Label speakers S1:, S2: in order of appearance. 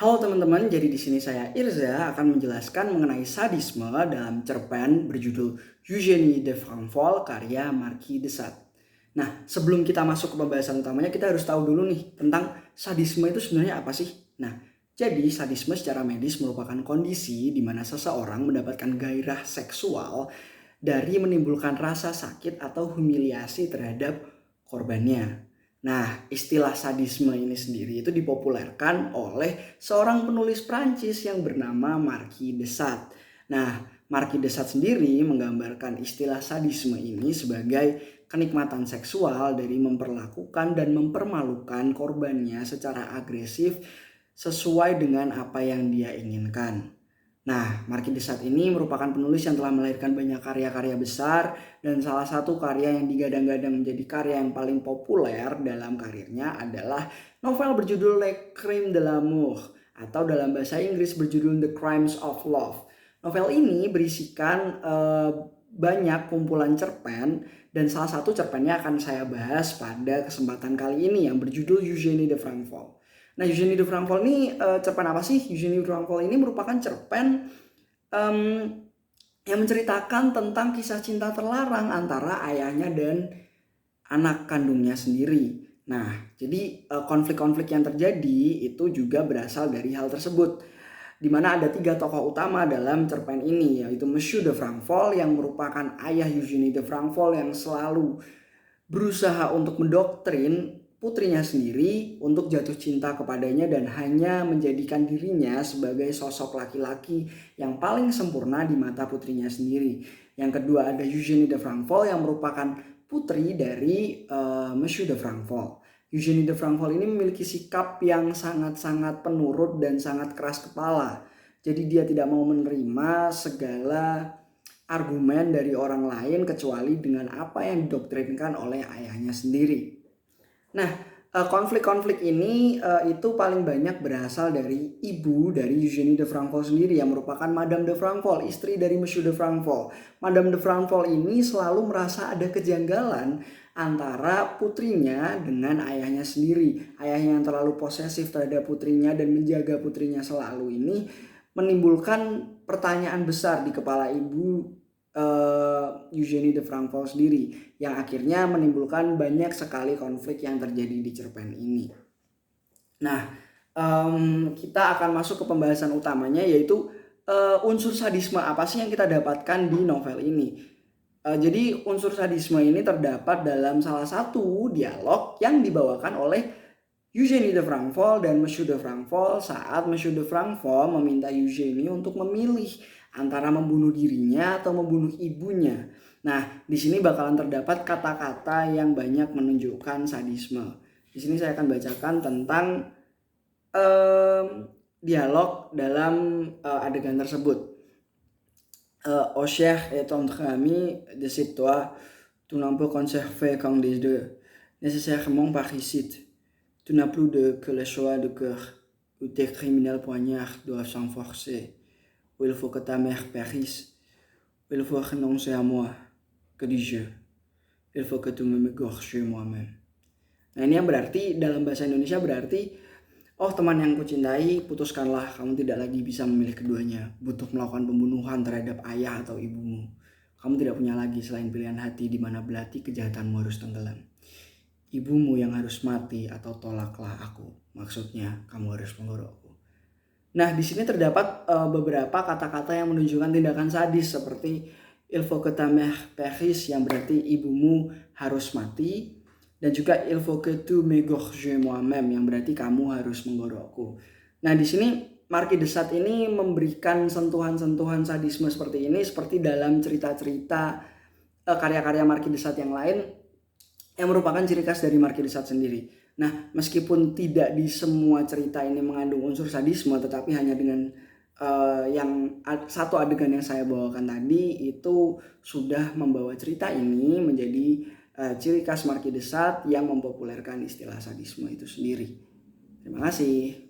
S1: Halo teman-teman, jadi di sini saya Irza akan menjelaskan mengenai sadisme dalam cerpen berjudul Eugénie de Franfol karya Marquis de Sade. Nah, sebelum kita masuk ke pembahasan utamanya, kita harus tahu dulu nih tentang sadisme itu sebenarnya apa sih? Nah, jadi sadisme secara medis merupakan kondisi di mana seseorang mendapatkan gairah seksual dari menimbulkan rasa sakit atau humiliasi terhadap korbannya. Nah, istilah sadisme ini sendiri itu dipopulerkan oleh seorang penulis Prancis yang bernama Marquis de Sade. Nah, Marquis de Sade sendiri menggambarkan istilah sadisme ini sebagai kenikmatan seksual dari memperlakukan dan mempermalukan korbannya secara agresif sesuai dengan apa yang dia inginkan. Nah, Marquis de Sade ini merupakan penulis yang telah melahirkan banyak karya-karya besar, dan salah satu karya yang digadang-gadang menjadi karya yang paling populer dalam karirnya adalah novel berjudul Le Crime de l'amour atau dalam bahasa Inggris berjudul The Crimes of Love. Novel ini berisikan banyak kumpulan cerpen, dan salah satu cerpennya akan saya bahas pada kesempatan kali ini yang berjudul Eugénie de Franfol. Nah, Eugénie de Franfol ini cerpen apa sih? Eugénie de Franfol ini merupakan cerpen yang menceritakan tentang kisah cinta terlarang antara ayahnya dan anak kandungnya sendiri. Nah, jadi konflik-konflik yang terjadi itu juga berasal dari hal tersebut, di mana ada 3 tokoh utama dalam cerpen ini, yaitu Monsieur de Franfol yang merupakan ayah Eugénie de Franfol yang selalu berusaha untuk mendoktrin putrinya sendiri untuk jatuh cinta kepadanya dan hanya menjadikan dirinya sebagai sosok laki-laki yang paling sempurna di mata putrinya sendiri. Yang kedua ada Eugénie de Franfol yang merupakan putri dari Monsieur de Franfol. Eugénie de Franfol ini memiliki sikap yang sangat-sangat penurut dan sangat keras kepala. Jadi dia tidak mau menerima segala argumen dari orang lain kecuali dengan apa yang didoktrinkan oleh ayahnya sendiri. Nah, konflik-konflik ini itu paling banyak berasal dari ibu dari Eugénie de Franfol sendiri yang merupakan Madame de Franfol, istri dari Monsieur de Franfol. Madame de Franfol ini selalu merasa ada kejanggalan antara putrinya dengan ayahnya sendiri. Ayahnya yang terlalu posesif terhadap putrinya dan menjaga putrinya selalu ini menimbulkan pertanyaan besar di kepala ibu Eugénie de Franfol sendiri, yang akhirnya menimbulkan banyak sekali konflik yang terjadi di cerpen ini. Nah, kita akan masuk ke pembahasan utamanya, yaitu unsur sadisme apa sih yang kita dapatkan di novel ini. Jadi unsur sadisme ini terdapat dalam salah satu dialog yang dibawakan oleh Eugénie de Franfol dan Monsieur de Franfol saat Monsieur de Franfol meminta Eugénie untuk memilih antara membunuh dirinya atau membunuh ibunya. Nah, di sini bakalan terdapat kata-kata yang banyak menunjukkan sadisme. Di sini saya akan bacakan tentang dialog dalam adegan tersebut. Au cher et tendre ami, décide-toi, tu n'en peux conserver qu'un des deux, nécessairement par ici. Tu n'as plus que le choix de cœur, où tes criminels poignards doivent s'enforcer, où il faut que ta mère périsse, où il faut renoncer à moi. Que dis-je? Il faut que tu m'égorges moi-même. Nah, ini yang berarti dalam bahasa Indonesia berarti, oh teman yang kucintai, putuskanlah, kamu tidak lagi bisa memilih keduanya. Butuh melakukan pembunuhan terhadap ayah atau ibumu. Kamu tidak punya lagi selain pilihan hati di mana belati kejahatanmu harus tenggelam. Ibumu yang harus mati atau tolaklah aku. Maksudnya kamu harus menggorokku. Nah, di sini terdapat beberapa kata-kata yang menunjukkan tindakan sadis seperti il faut que ta mère périsse yang berarti ibumu harus mati, dan juga il faut que tu m'égorges moi-même yang berarti kamu harus menggorokku. Nah, di sini Marquis de Sade ini memberikan sentuhan-sentuhan sadisme seperti ini seperti dalam cerita-cerita karya-karya Marquis de Sade yang lain yang merupakan ciri khas dari Marquis de Sade sendiri. Nah, meskipun tidak di semua cerita ini mengandung unsur sadisme, tetapi hanya dengan yang satu adegan yang saya bawakan tadi itu sudah membawa cerita ini menjadi ciri khas Marquis de Sade yang mempopulerkan istilah sadisme itu sendiri. Terima kasih.